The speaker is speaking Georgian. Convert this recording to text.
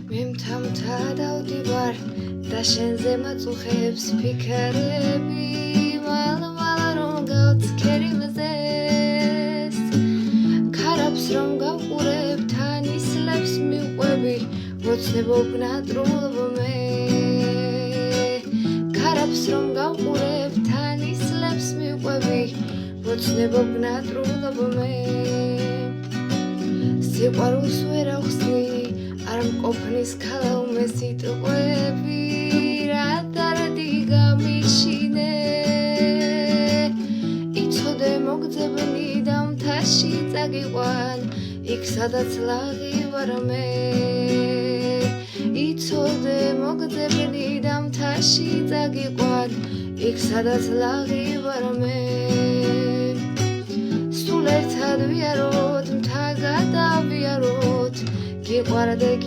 მე მთა დავდივარ და შენზე მაწუხებს ფიქრები მალ რომ გავცქერივზეს ქარაფს რომ გავყურებ თან ისლებს მიყვები მოცნებობ ნატრულობ მე ქარაფს რომ გავყურებ თან ისლებს მიყვები მოცნებობ ნატრულობ მე სიყვარულს ვერ ახსნი არ მყოფნის ქალავმე სიტყვები რატარდი გამიშინე იცოდე მოგძებნი და მთაში წაგიყვან იქ სადაც ლაღი ვარ მე იცოდე მოგძებნი და მთაში წაგიყვან იქ სადაც ლაღი ვარ მე სულ ერთად ვიაროთ მთა გადავიაროთ გიყვარდე